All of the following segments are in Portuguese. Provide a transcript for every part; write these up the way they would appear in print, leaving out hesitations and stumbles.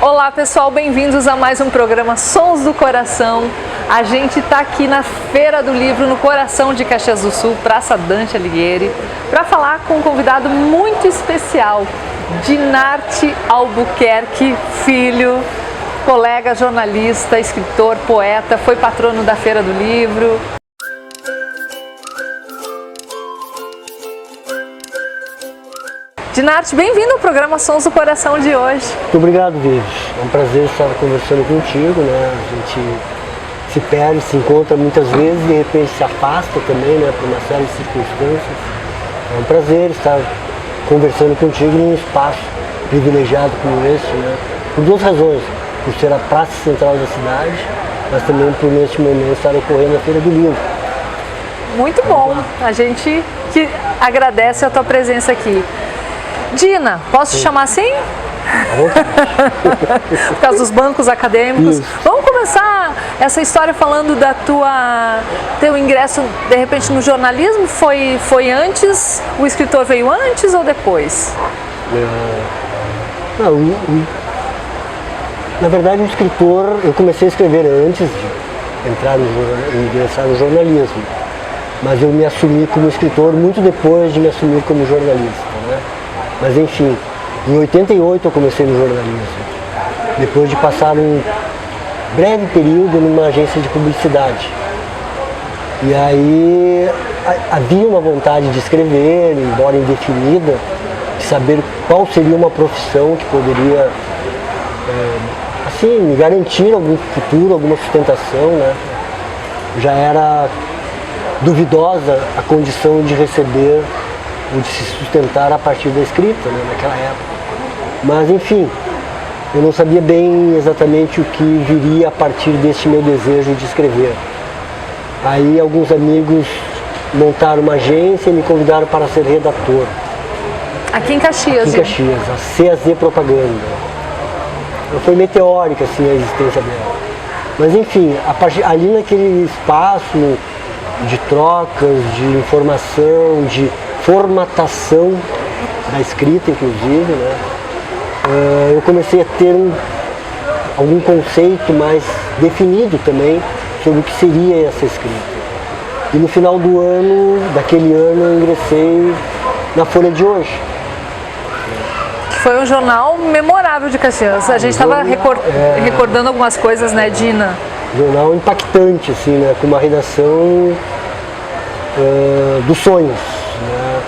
Olá pessoal, bem-vindos a mais um programa Sons do Coração. A gente está aqui na Feira do Livro, no coração de Caxias do Sul, Praça Dante Alighieri, para falar com um convidado muito especial, Dinarte Albuquerque Filho, colega jornalista, escritor, poeta, foi patrono da Feira do Livro. Dinarte, bem-vindo ao programa Sons do Coração de hoje. Muito obrigado, Vivi. É um prazer estar conversando contigo, né? A gente se perde, se encontra muitas vezes, de repente se afasta também, né? Por uma série de circunstâncias. É um prazer estar conversando contigo num espaço privilegiado como esse, né? Por duas razões. Por ser a praça central da cidade, mas também por, neste momento, estar ocorrendo a Feira do Livro. Muito bom. A gente que agradece a tua presença aqui. Dina, posso te chamar assim? Por causa dos bancos acadêmicos. Isso. Vamos começar essa história falando da teu ingresso, de repente, no jornalismo. Foi antes? O escritor veio antes ou depois? Na verdade, o escritor, eu comecei a escrever antes de entrar ingressar no jornalismo. Mas eu me assumi como escritor muito depois de me assumir como jornalista, né? Mas enfim, em 88 eu comecei no jornalismo, depois de passar um breve período numa agência de publicidade. E aí havia uma vontade de escrever, embora indefinida, de saber qual seria uma profissão que poderia assim, me garantir algum futuro, alguma sustentação, né? Já era duvidosa a condição de receber ou de se sustentar a partir da escrita, né, naquela época. Mas, enfim, eu não sabia bem exatamente o que viria a partir deste meu desejo de escrever. Aí alguns amigos montaram uma agência e me convidaram para ser redator. Aqui em Caxias? Aqui em Caxias, a CAZ Propaganda. Foi meteórica, assim, a existência dela. Mas, enfim, ali naquele espaço de trocas, de informação, de formatação da escrita, inclusive, né? Eu comecei a ter algum conceito mais definido também sobre o que seria essa escrita. E no final do ano, daquele ano, eu ingressei na Folha de Hoje. Foi um jornal memorável de Caxias. A gente estava recordando algumas coisas, né, Dina? Jornal impactante, assim, né? Com uma redação dos sonhos, né?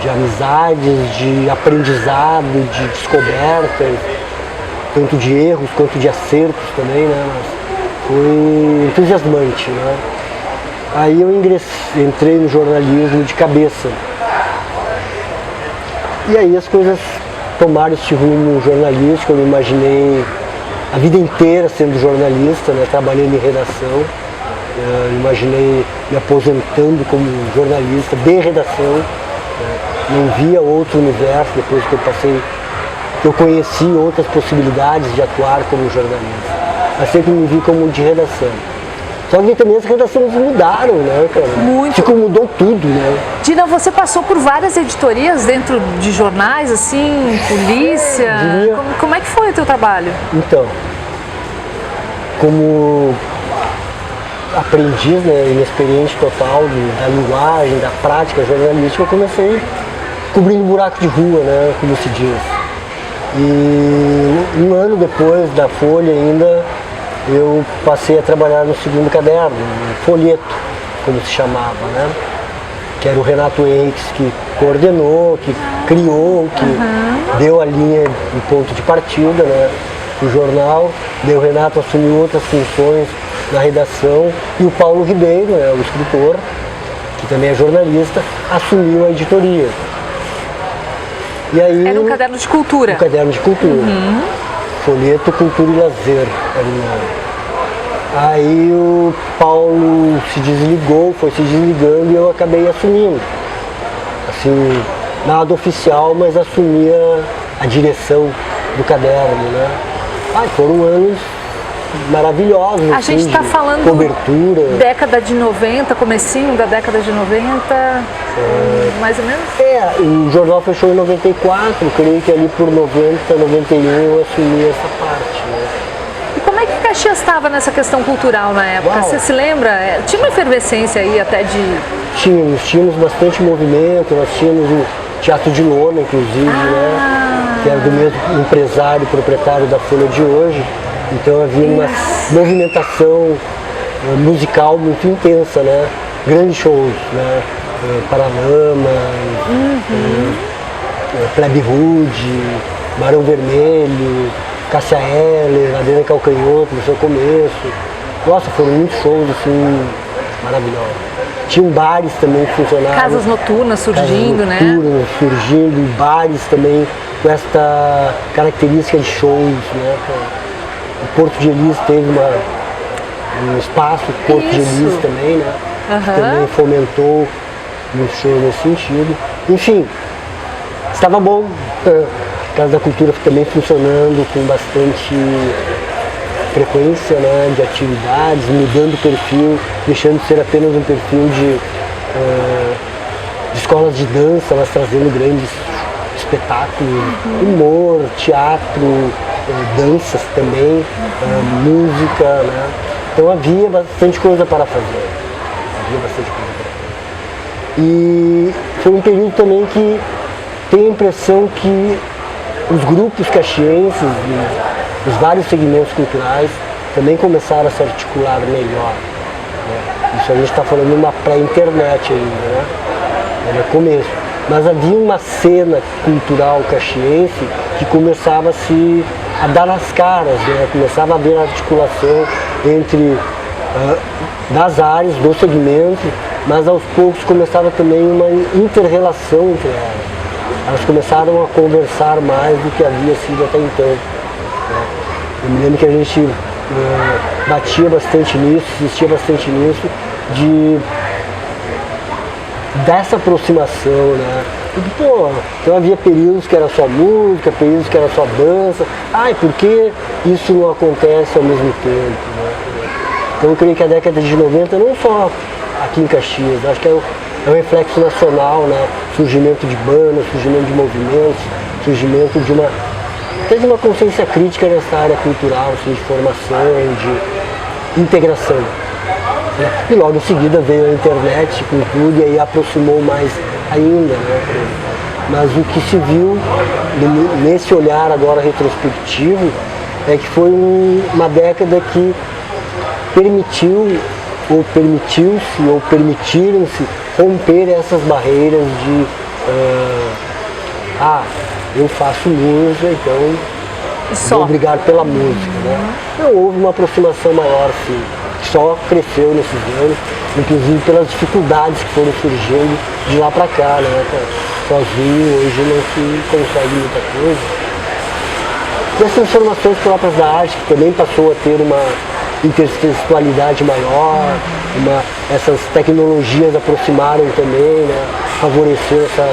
De amizades, de aprendizado, de descobertas, tanto de erros quanto de acertos também, né? Mas foi entusiasmante, né? Aí eu entrei no jornalismo de cabeça. E aí as coisas tomaram esse rumo jornalístico. Eu me imaginei a vida inteira sendo jornalista, né? Trabalhando em redação. Imaginei me aposentando como jornalista de redação. Não via outro universo depois que eu conheci outras possibilidades de atuar como jornalista. Mas sempre me vi como de redação. Só que também as redações mudaram, né, cara? Muito. Tipo, mudou tudo, né? Dina, você passou por várias editorias dentro de jornais, assim, polícia? Como é que foi o teu trabalho? Então, como aprendiz, né, inexperiente total da linguagem, da prática jornalística, eu comecei cobrindo buraco de rua, né, como se diz. E um ano depois da Folha ainda, eu passei a trabalhar no segundo caderno, no folheto, como se chamava, né? Que era o Renato Henriques que coordenou, que criou, que deu a linha de ponto de partida, né, do jornal. Daí o Renato assumiu outras funções na redação e o Paulo Ribeiro, né, o escritor, que também é jornalista, assumiu a editoria. E aí, era um caderno de cultura? Um caderno de cultura. Folheto, Cultura e Lazer era o nome. Aí o Paulo se desligou, foi se desligando e eu acabei assumindo. Assim, nada oficial, mas assumia a direção do caderno, né? Foram anos maravilhosos. A gente está falando cobertura. Década de 90, comecinho da década de 90, mais ou menos? O jornal fechou em 94, creio que ali por 90, 91 eu assumi essa parte, né? E como é que Caxias estava nessa questão cultural na época? Uau. Você se lembra? Tinha uma efervescência aí até de... Tínhamos bastante movimento, nós tínhamos o Teatro de Lona, inclusive, né? Que era do mesmo empresário, proprietário da Folha de Hoje. Então havia uma movimentação musical muito intensa, né? Grandes shows, né? Paralamas, Plebe Rude, Barão Vermelho, Cássia Eller, Adriana Calcanhoto no seu começo. Nossa, foram muitos shows assim, maravilhosos. Tinham bares também que funcionavam. Casas noturnas surgindo, né? Surgindo, bares também com esta característica de shows, né? O Porto de Elis teve um espaço, Porto de Elis também, né? Que também fomentou um show nesse sentido. Enfim, estava bom. A Casa da Cultura também funcionando com bastante frequência, né, de atividades, mudando o perfil, deixando de ser apenas um perfil de escolas de dança, mas trazendo grandes espetáculos, humor, teatro, danças também, música, né? Então havia bastante coisa para fazer. E foi um período também que tenho a impressão que os grupos caxienses, os vários segmentos culturais, também começaram a se articular melhor, né? Isso a gente está falando uma pré-internet ainda, né? Era começo. Mas havia uma cena cultural caxiense que começava a dar nas caras, né? Começava a haver articulação entre das áreas, do segmento, mas aos poucos começava também uma inter-relação entre elas. Elas começaram a conversar mais do que havia sido até então, né? Eu me lembro que a gente batia bastante nisso, insistia bastante nisso, dessa aproximação, né? Porque, então havia períodos que era só música, períodos que era só dança. E por que isso não acontece ao mesmo tempo, né? Então eu creio que a década de 90, não só aqui em Caxias, acho que é um reflexo nacional, né? Surgimento de bandas, surgimento de movimentos, surgimento de uma consciência crítica nessa área cultural, assim, de formação, de integração. E logo em seguida veio a internet com tudo e aí aproximou mais ainda, né? Mas o que se viu nesse olhar agora retrospectivo é que foi uma década que permitiram-se romper essas barreiras de eu faço música, então vou brigar pela música, né? Não houve uma aproximação maior, sim, que só cresceu nesses anos, inclusive pelas dificuldades que foram surgindo de lá pra cá, né? Sozinho hoje não se consegue muita coisa. E as transformações próprias da arte, que também passou a ter uma intertextualidade maior, essas tecnologias aproximaram também, né? Favoreceu essa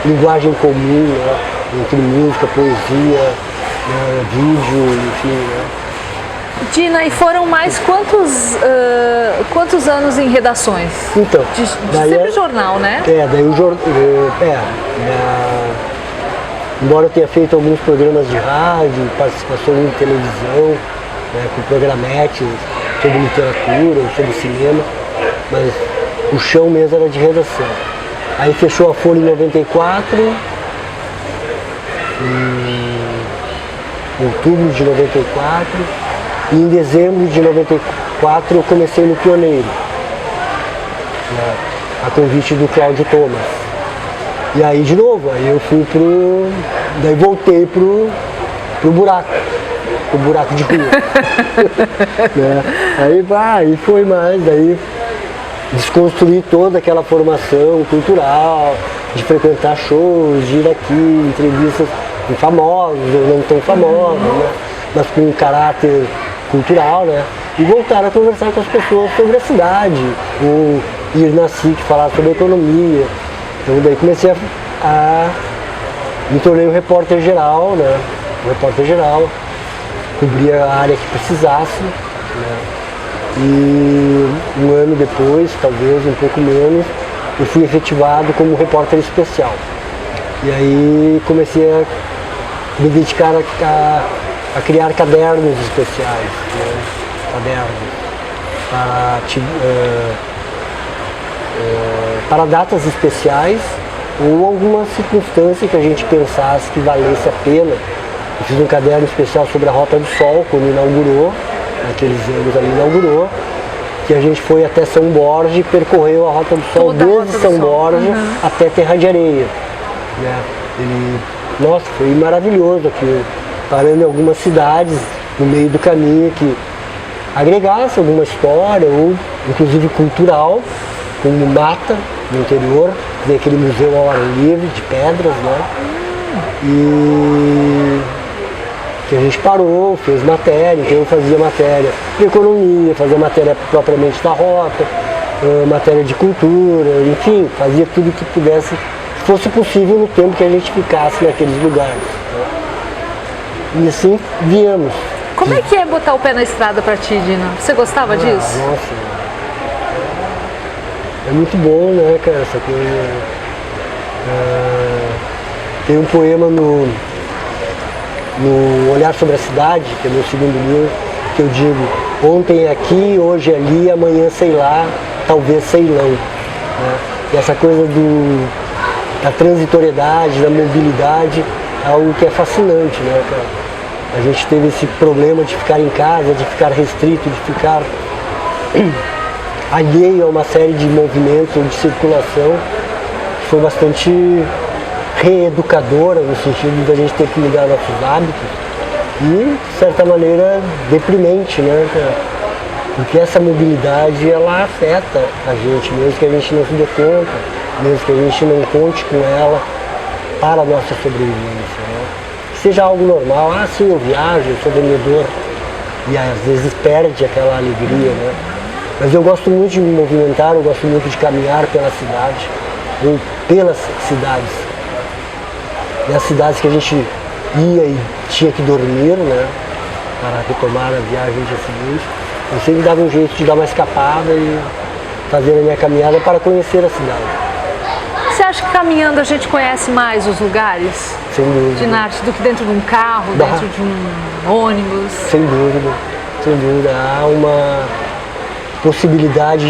linguagem comum, né? Entre música, poesia, né? Vídeo, enfim, né? Dina, e foram mais quantos anos em redações? Então, sempre jornal, né? Daí o jornal, embora eu tenha feito alguns programas de rádio, participação em televisão, né, com programetes sobre literatura, sobre cinema, mas o chão mesmo era de redação. Aí fechou a Folha em 94, em outubro de 94, e em dezembro de 94 eu comecei no Pioneiro, né, a convite do Cláudio Thomas. E aí de novo, aí eu fui daí voltei pro buraco. O buraco de rua. Né? Aí foi mais, daí desconstruir toda aquela formação cultural, de frequentar shows, de ir aqui, entrevistas com famosos ou não tão famosos, né? Mas com um caráter cultural, né? E voltar a conversar com as pessoas sobre a cidade, ou ir na SIC falar sobre economia. Então daí comecei me tornei um repórter geral, né? Um repórter geral. Cobria a área que precisasse né? E um ano depois, talvez um pouco menos, eu fui efetivado como repórter especial. E aí comecei a me dedicar a criar cadernos especiais, né? Para datas especiais ou alguma circunstância que a gente pensasse que valesse a pena. Eu fiz um caderno especial sobre a Rota do Sol, quando inaugurou, naqueles anos ali inaugurou, que a gente foi até São Borja e percorreu a Rota do Sol desde São Borja até Terra de Areia, né? Nossa, foi maravilhoso aquilo, parando em algumas cidades no meio do caminho que agregasse alguma história ou inclusive cultural, como Mata, no interior, tem aquele museu ao ar livre de pedras, né? E que a gente parou, fez matéria, então eu fazia matéria de economia, fazia matéria propriamente da rota, matéria de cultura, enfim, fazia tudo que pudesse, que fosse possível no tempo que a gente ficasse naqueles lugares, né? E assim viemos. Como é que é botar o pé na estrada pra ti, Dina? Você gostava disso? Nossa, é muito bom, né, cara, essa coisa. Tem um poema no Olhar sobre a Cidade, que é meu segundo livro, que eu digo: ontem aqui, hoje ali, amanhã sei lá, talvez Ceilão, né? E essa coisa da transitoriedade, da mobilidade, é algo que é fascinante, né, cara? A gente teve esse problema de ficar em casa, de ficar restrito, de ficar alheio a uma série de movimentos ou de circulação, que foi bastante reeducadora, no sentido de a gente ter que mudar nossos hábitos e, de certa maneira, deprimente, né, cara? Porque essa mobilidade, ela afeta a gente, mesmo que a gente não se dê conta, mesmo que a gente não conte com ela para a nossa sobrevivência, né? Que seja algo normal, sim, eu viajo, eu sou vendedor, e às vezes perde aquela alegria, né? Mas eu gosto muito de me movimentar, eu gosto muito de caminhar pela cidade, ou pelas cidades. E as cidades que a gente ia e tinha que dormir, né, para retomar a viagem no dia seguinte, eu sempre dava um jeito de dar uma escapada e fazer a minha caminhada para conhecer a cidade. Você acha que caminhando a gente conhece mais os lugares? Sem dúvida. De Nath, do que dentro de um carro, dentro de um ônibus? Sem dúvida, sem dúvida. Há uma possibilidade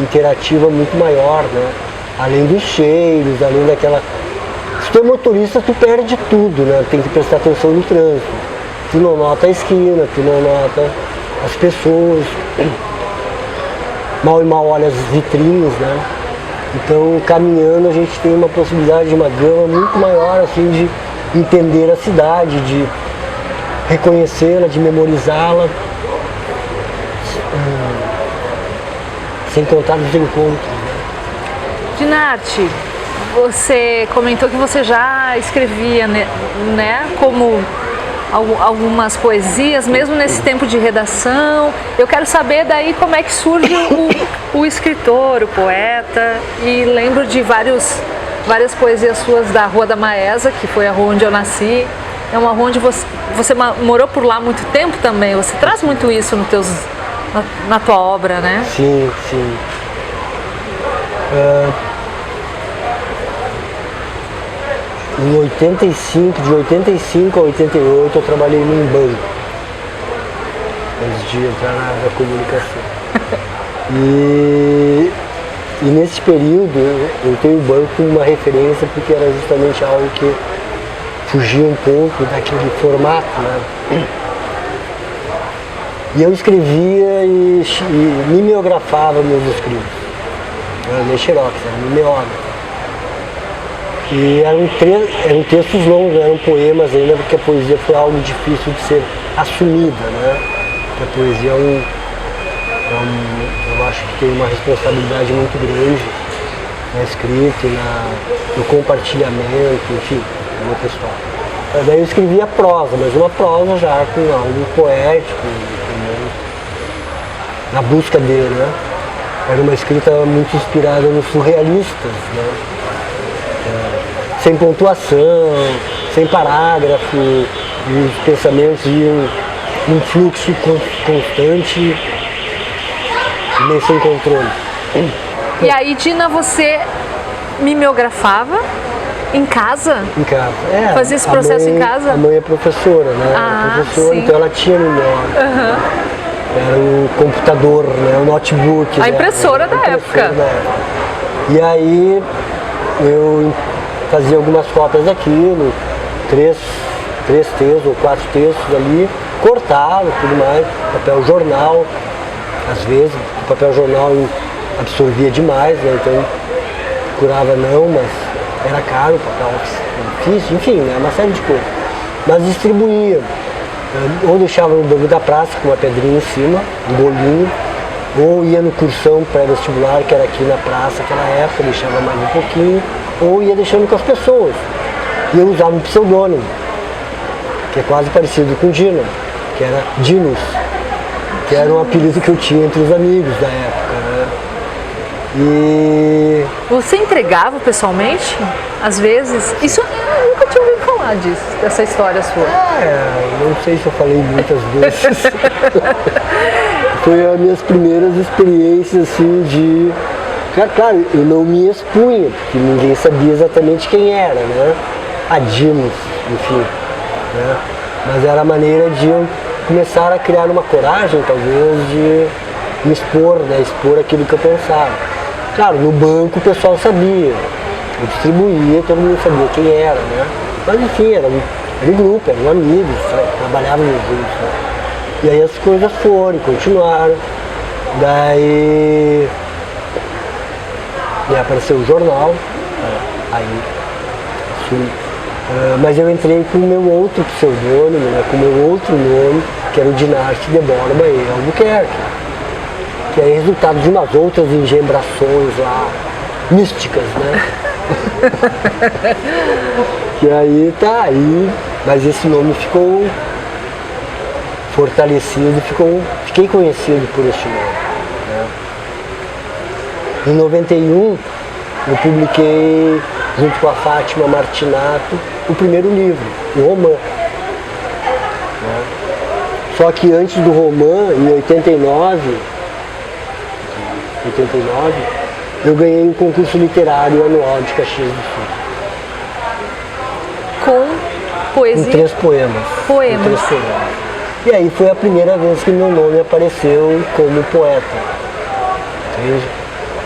interativa muito maior, né? Além dos cheiros, além daquela... Se tu é motorista, tu perde tudo, né? Tem que prestar atenção no trânsito. Tu não nota a esquina, tu não nota as pessoas. Mal e mal olha as vitrines, né? Então, caminhando, a gente tem uma possibilidade de uma gama muito maior, assim, de entender a cidade, de reconhecê-la, de memorizá-la. Sem contar os encontros. Dinarte, você comentou que você já escrevia, né, como algumas poesias, mesmo nesse tempo de redação. Eu quero saber daí como é que surge o escritor, o poeta, e lembro de várias poesias suas da Rua da Maesa, que foi a rua onde eu nasci. É uma rua onde você morou por lá há muito tempo também. Você traz muito isso na tua obra, né? Sim, sim. Em 85, de 85 a 88 eu trabalhei num banco, antes de entrar na comunicação. E nesse período eu tenho o banco como uma referência porque era justamente algo que fugia um pouco daquele formato, né? E eu escrevia e mimeografava meus escritos. Não era nem xerox, era mimeógrafo. E eram textos longos, não eram poemas ainda, porque a poesia foi algo difícil de ser assumida, né? Porque a poesia eu acho que tem uma responsabilidade muito grande na escrita, no compartilhamento, enfim, é uma pessoal. Daí eu escrevia prosa, mas uma prosa já com algo poético, entendeu? Na busca dele, né? Era uma escrita muito inspirada nos surrealistas, né? Sem pontuação, sem parágrafo, e os pensamentos iam um fluxo constante e meio sem controle. E aí, Dina, você mimeografava em casa? Em casa. Fazia esse processo em casa? A mãe é professora, né? Professora, sim. então ela tinha memória. Era o computador, né? O notebook. A impressora da época. E aí eu fazia algumas cópias daquilo, três textos ou 4 textos ali, cortava e tudo mais, papel jornal, às vezes o papel jornal absorvia demais, né? Então procurava não, mas era caro o papel difícil, enfim, né? Uma série de coisas. Mas distribuía, ou deixava no banco da praça com uma pedrinha em cima, um bolinho, ou ia no cursão pré-vestibular, que era aqui na praça naquela época, deixava mais um pouquinho, ou ia deixando com as pessoas. E eu usava um pseudônimo, que é quase parecido com Dina, que era Dinos, que era um apelido que eu tinha entre os amigos da época, né? E... Você entregava pessoalmente? Às vezes? Isso eu nunca tinha ouvido falar disso, dessa história sua. Não sei se eu falei muitas vezes. Foi as minhas primeiras experiências assim de... Claro, eu não me expunha, porque ninguém sabia exatamente quem era, né? A Dinos, enfim. Né? Mas era a maneira de eu começar a criar uma coragem, talvez, de me expor, né? Expor aquilo que eu pensava. Claro, no banco o pessoal sabia, eu distribuía, todo mundo sabia quem era, né? Mas enfim, era um grupo, eram amigos, trabalhávamos juntos. Né? E aí as coisas foram, continuaram. Daí apareceu o jornal, aí assim, mas eu entrei com o meu outro pseudônimo, né, com o meu outro nome, que era o Dinarte de Borba e Albuquerque, que é resultado de umas outras engembrações lá, místicas, né? Que aí tá aí, mas esse nome ficou fortalecido, fiquei conhecido por este nome. Né? Em 91, eu publiquei, junto com a Fátima Martinato, o primeiro livro, o Romã. Né? Só que antes do Romã, em 89, eu ganhei um concurso literário anual de Caxias do Sul. Com poesia? Com 3 poemas. Poemas. Com 3 poemas. E aí foi a primeira vez que meu nome apareceu como poeta. Entende?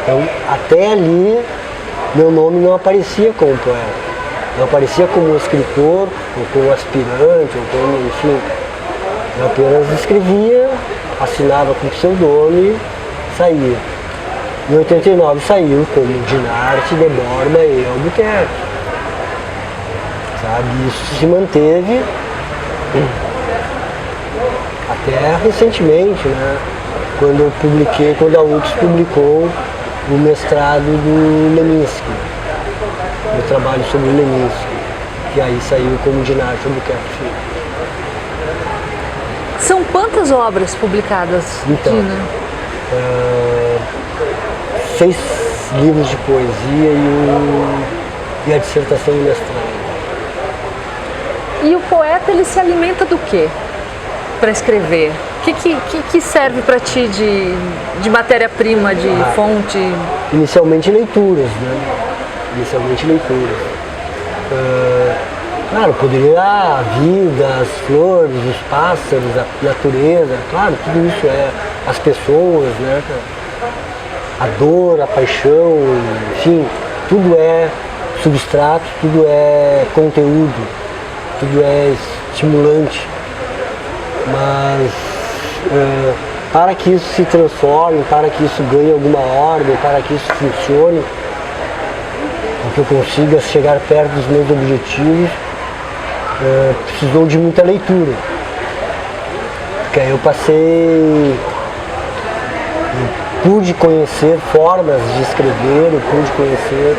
Então, até ali, meu nome não aparecia como poeta. Não aparecia como escritor, ou como aspirante, ou como, enfim. Eu apenas escrevia, assinava com pseudônimo e saía. Em 89 saiu como Dinarte de Borba e Albuquerque. Sabe? Isso se manteve até recentemente, né? Quando a UFRGS publicou o mestrado do Leminski, o trabalho sobre o Leminski, que aí saiu como Dinarte Albuquerque. São quantas obras publicadas, então, Dina? 6 livros de poesia e a dissertação de mestrado. E o poeta, ele se alimenta do quê para escrever? O que serve para ti de matéria-prima, de fonte? Inicialmente leituras, né? Inicialmente leituras. Claro, poderia a vida, as flores, os pássaros, a natureza, claro, tudo isso é as pessoas, né? A dor, a paixão, enfim, tudo é substrato, tudo é conteúdo, tudo é estimulante. Mas para que isso se transforme, para que isso ganhe alguma ordem, para que isso funcione, para que eu consiga chegar perto dos meus objetivos, precisou de muita leitura. Porque aí eu pude conhecer formas de escrever, eu pude conhecer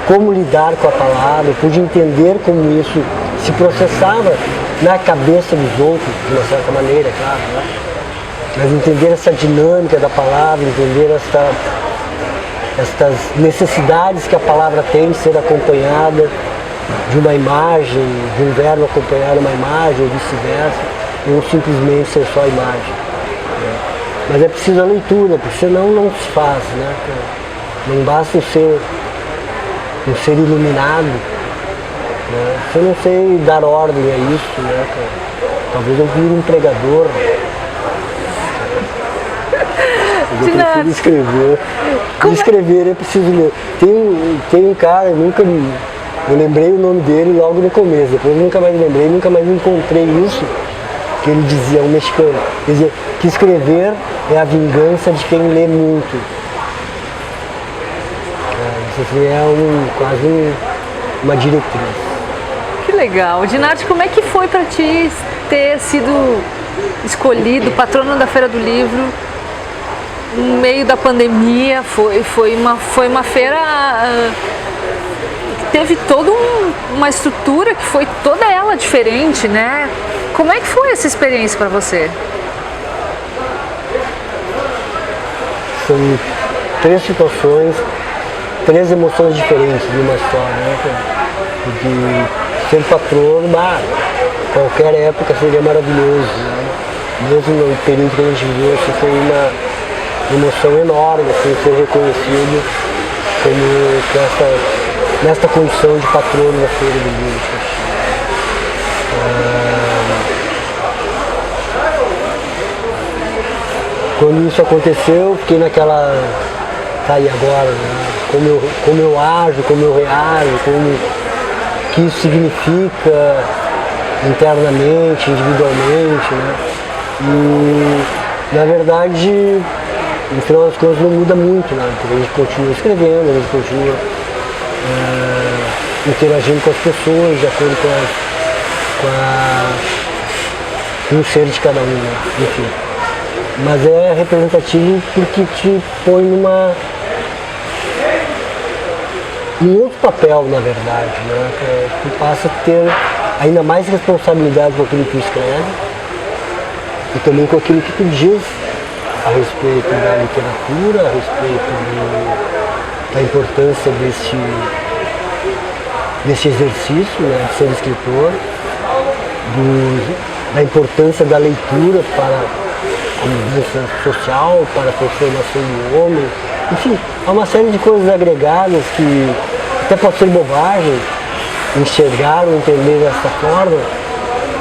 como lidar com a palavra, eu pude entender como isso se processava na cabeça dos outros, de uma certa maneira, claro, né? Mas entender essa dinâmica da palavra, entender estas necessidades que a palavra tem de ser acompanhada de uma imagem, de um verbo acompanhar uma imagem, ou vice-versa. ou simplesmente ser só imagem. Né? Mas é preciso a leitura, porque senão não se faz, né, cara? Não basta um ser iluminado, né? Se eu não sei dar ordem a isso, né, cara? Talvez eu vire um pregador. Eu preciso escrever. Escrever é preciso ler. Tem um cara, eu lembrei o nome dele logo no começo, depois eu nunca mais lembrei, nunca mais encontrei isso, que ele dizia, um mexicano, ele dizia que escrever é a vingança de quem lê muito. Isso assim é quase uma diretriz. Que legal. Dinarte, como é que foi para ti ter sido escolhido patrono da Feira do Livro no meio da pandemia? Foi uma feira que teve toda uma estrutura que foi toda ela diferente, né? Como é que foi essa experiência para você? São 3 situações, 3 emoções diferentes de uma só, né? Porque ser patrono, qualquer época seria maravilhoso, né? Mesmo no período que a gente viveu, assim, foi uma emoção enorme, assim, ser reconhecido como nesta condição de patrono da Feira do Livro. Quando isso aconteceu, fiquei naquela, tá, e agora, né? Como eu ajo, como eu reajo, o que isso significa internamente, individualmente, né? E, na verdade, no final das contas não muda muito, né? Porque a gente continua escrevendo, a gente continua interagindo com as pessoas, de acordo com o ser de cada um, né? Enfim. Mas é representativo porque te põe em outro papel, na verdade, né? Tu passa a ter ainda mais responsabilidade com aquilo que tu escreve e também com aquilo que tu diz a respeito da literatura, a respeito da importância desse exercício, né, de ser escritor, da importância da leitura para a mudança social, para a transformação do homem. Enfim, há uma série de coisas agregadas que até pode ser bobagem enxergar ou entender dessa forma,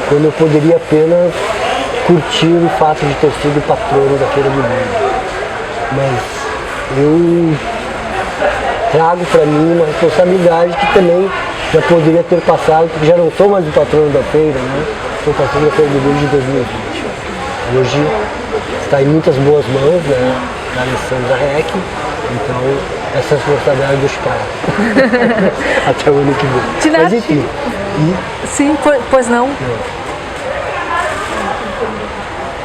quando eu poderia apenas curtir o fato de ter sido patrono da Feira do Livro. Mas eu trago para mim uma responsabilidade que também já poderia ter passado, porque já não sou mais o patrono da feira, né? Sou patrono da Feira do Livro de 2020. Hoje está em muitas boas mãos, né? Da Alessandra Reck, então essa responsabilidade eu deixo para lá. Até o ano que vem. Mas enfim. Sim, pois não.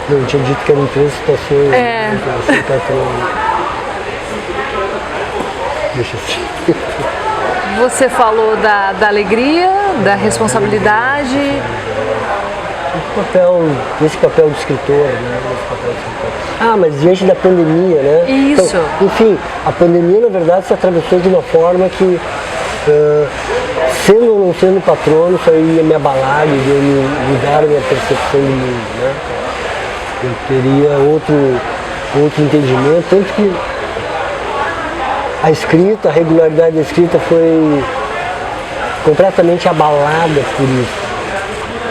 Eu tinha dito que eram 3 situações, né? Ser patrono. Deixa assim. Você falou da alegria, da responsabilidade. Esse papel de escritor, né? Mas diante da pandemia, né? Isso. Então, enfim, a pandemia na verdade se atravessou de uma forma que, sendo ou não sendo patrono, isso aí ia me abalar, ia mudar a minha percepção do mundo, né? Eu teria outro entendimento, tanto que a regularidade da escrita foi completamente abalada por isso.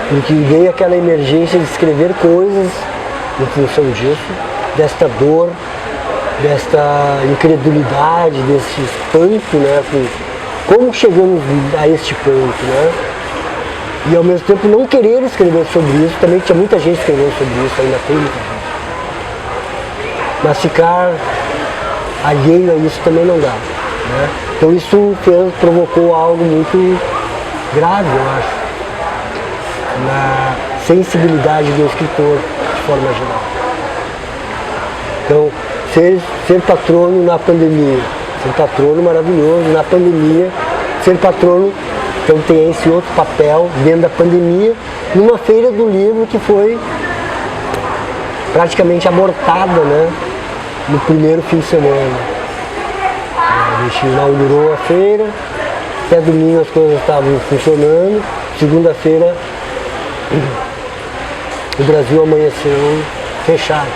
Porque veio aquela emergência de escrever coisas em função disso, desta dor, desta incredulidade, desse espanto, né? Como chegamos a este ponto, né? E ao mesmo tempo não querer escrever sobre isso, também tinha muita gente escrevendo sobre isso, ainda tem muita gente. Mas ficar alheio a isso também não dá, né? Então isso provocou algo muito grave, eu acho, na sensibilidade do escritor de forma geral. Então, ser patrono na pandemia, ser patrono maravilhoso, na pandemia, ser patrono, então tem esse outro papel dentro da pandemia, numa feira do livro que foi praticamente abortada, né, no primeiro fim de semana. A gente inaugurou a feira, até domingo as coisas estavam funcionando, segunda-feira o Brasil amanheceu fechado.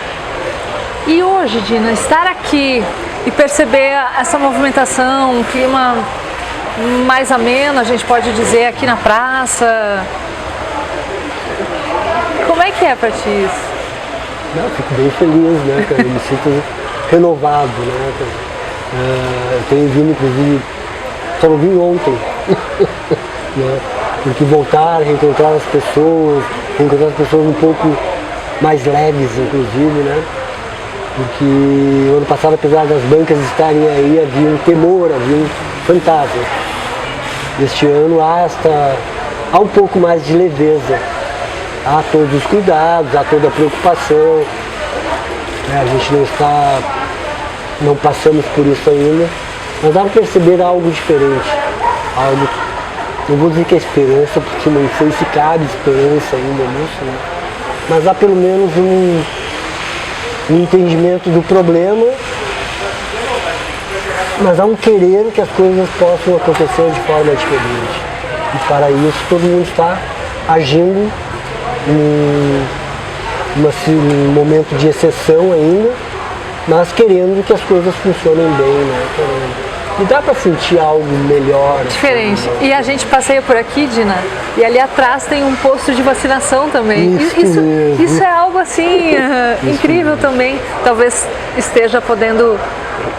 E hoje, Dina, estar aqui e perceber essa movimentação, um clima mais ameno, a gente pode dizer, aqui na praça, como é que é pra ti isso? Eu fico bem feliz, né, cara? Eu me sinto renovado, né, cara? Eu tenho vindo, inclusive, só não vim ontem, né? Porque voltar, reencontrar as pessoas um pouco mais leves, inclusive, né? Porque o ano passado, apesar das bancas estarem aí, havia um temor, havia um fantasma. Este ano há um pouco mais de leveza, há todos os cuidados, há toda a preocupação, né? A gente não passamos por isso ainda, mas dá para perceber algo diferente, algo, não vou dizer que é esperança, porque não sei se cabe esperança ainda nisso, né? Mas há pelo menos um entendimento do problema, mas há um querer que as coisas possam acontecer de forma diferente. E para isso todo mundo está agindo num momento de exceção ainda, mas querendo que as coisas funcionem bem, né? E dá para sentir algo melhor. Diferente. Assim, né? E a gente passeia por aqui, Dina, e ali atrás tem um posto de vacinação também. Isso é algo assim incrível mesmo. Também. Talvez esteja podendo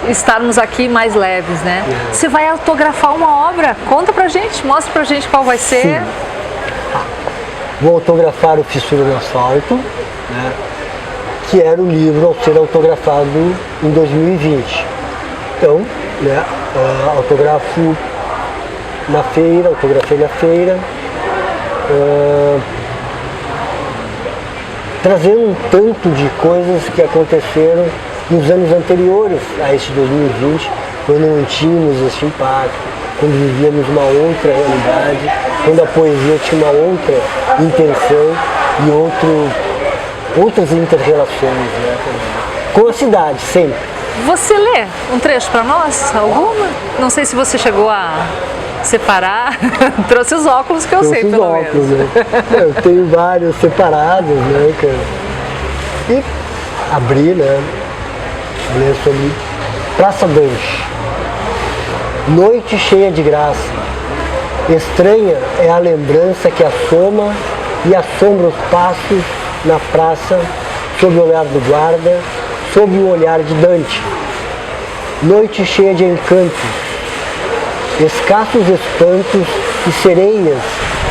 estarmos aqui mais leves, né? É. Você vai autografar uma obra? Conta pra gente, mostra pra gente qual vai ser. Sim. Vou autografar o Fissura no Asfalto, né? Que era o livro a ser autografado em 2020. Então, né, autografei na feira, trazendo um tanto de coisas que aconteceram nos anos anteriores a este 2020, quando não tínhamos este impacto, quando vivíamos uma outra realidade, quando a poesia tinha uma outra intenção e outras inter-relações, né, com a cidade, sempre. Você lê um trecho para nós? Alguma? Não sei se você chegou a separar. Trouxe os óculos que eu sei, pelo menos. Né? Eu tenho vários separados, né, cara? E abri, né? Ler sobre Praça Dante. Noite cheia de graça. Estranha é a lembrança que assoma e assombra os passos na praça sob o olhar do guarda, sob o olhar de Dante. Noite cheia de encantos, escassos espantos e sereias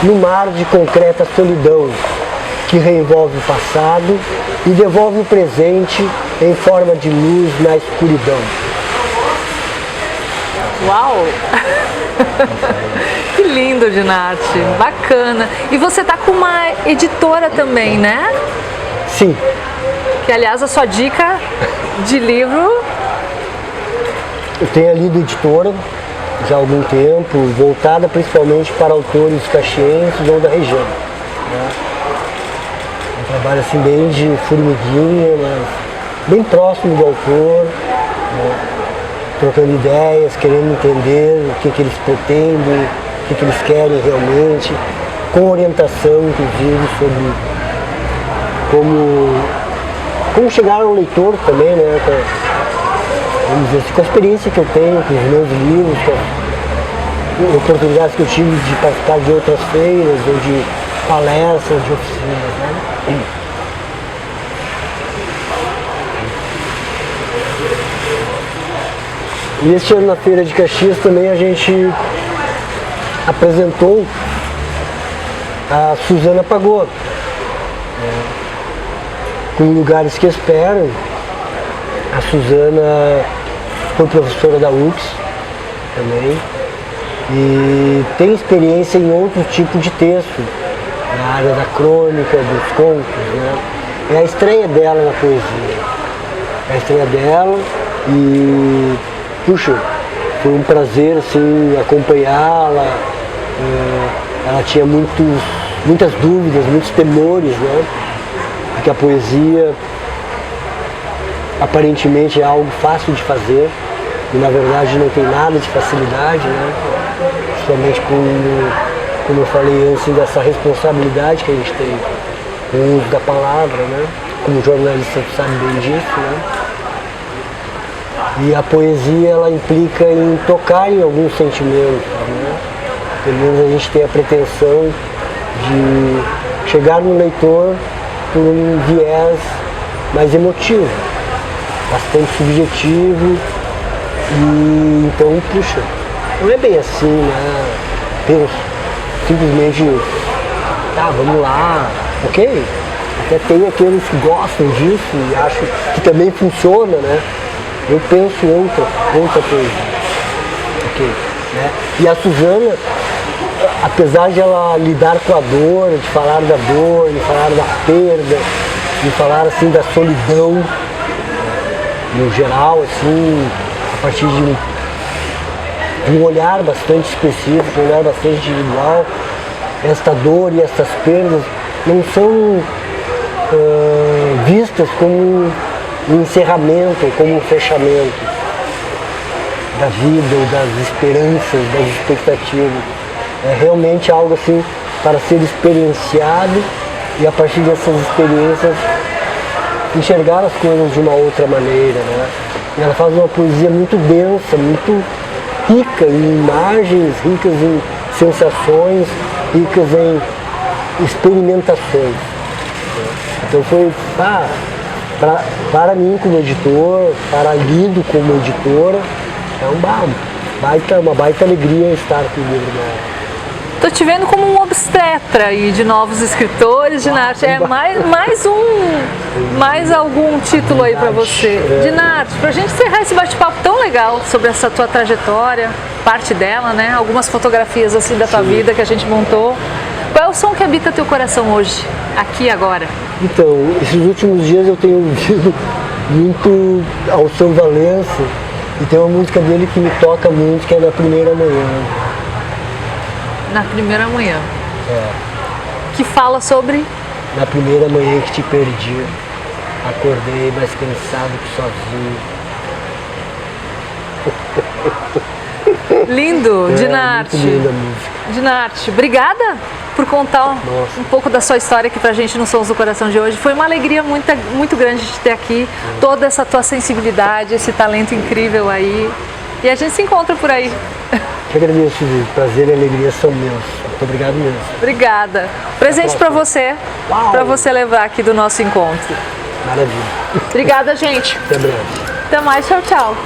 no mar de concreta solidão, que reenvolve o passado e devolve o presente em forma de luz na escuridão. Uau! Que lindo, Dinati, bacana. E você tá com uma editora também, né? Sim. Que, aliás, a sua dica de livro... Eu tenho lido editora já há algum tempo, voltada principalmente para autores caxienses ou da região. Né? Um trabalho assim bem de formiguinha, mas bem próximo do autor, né? Trocando ideias, querendo entender o que eles pretendem, o que eles querem realmente, com orientação, inclusive, sobre como chegar ao leitor também, né? Vamos dizer assim, com a experiência que eu tenho com os meus livros, com as oportunidades que eu tive de participar de outras feiras ou de palestras, de oficinas, né? E este ano na Feira de Caxias também a gente apresentou a Suzana Pagô, com Lugares que Esperam. A Suzana foi professora da UX também e tem experiência em outro tipo de texto, na área da crônica, dos contos, né? É a estreia dela na poesia, é a estreia dela e, puxa, foi um prazer assim, acompanhá-la. Ela tinha muitas dúvidas, muitos temores, né? Porque a poesia aparentemente é algo fácil de fazer e na verdade não tem nada de facilidade, né? Principalmente como eu falei antes, dessa responsabilidade que a gente tem com o uso da palavra, né? Como jornalista tu sabe bem disso, né? E a poesia, ela implica em tocar em alguns sentimentos, né? Pelo menos a gente tem a pretensão de chegar no leitor por um viés mais emotivo, bastante subjetivo, e então, puxa, não é bem assim, né? Penso, simplesmente, tá, vamos lá, ok? Até tem aqueles que gostam disso e acham que também funciona, né? Eu penso outra coisa, ok? Né? E a Suzana, apesar de ela lidar com a dor, de falar da dor, de falar da perda, de falar assim da solidão, no geral, assim, a partir de um olhar bastante específico, um olhar bastante individual, esta dor e estas perdas não são vistas como um encerramento, como um fechamento da vida, ou das esperanças, das expectativas. É realmente algo assim para ser experienciado e a partir dessas experiências enxergar as coisas de uma outra maneira, né? E ela faz uma poesia muito densa, muito rica em imagens, ricas em sensações, ricas em experimentações. Então foi para mim como editor, para Lido como editora, é uma baita alegria estar com o livro dela. Tô te vendo como um obstetra aí de novos escritores, Dinarte. É mais algum título aí para você. Dinarte, pra gente encerrar esse bate-papo tão legal sobre essa tua trajetória, parte dela, né? Algumas fotografias assim da tua vida que a gente montou. Qual é o som que habita teu coração hoje, aqui e agora? Então, esses últimos dias eu tenho ouvido muito Alceu Valença e tem uma música dele que me toca muito, que é Na Primeira Manhã. Na Primeira Manhã. É. Que fala sobre? Na primeira manhã que te perdi, acordei mais cansado que sozinho. Lindo, Dinarte. Muito linda a música. Dinarte, obrigada por contar um pouco da sua história aqui pra gente no Sons do Coração de hoje. Foi uma alegria muito grande de ter aqui toda essa tua sensibilidade, esse talento incrível aí. E a gente se encontra por aí. Eu agradeço, Vivi. Prazer e alegria são meus. Muito obrigado mesmo. Obrigada. Presente para você levar aqui do nosso encontro. Maravilha. Obrigada, gente. Até breve. Até mais. Tchau, tchau.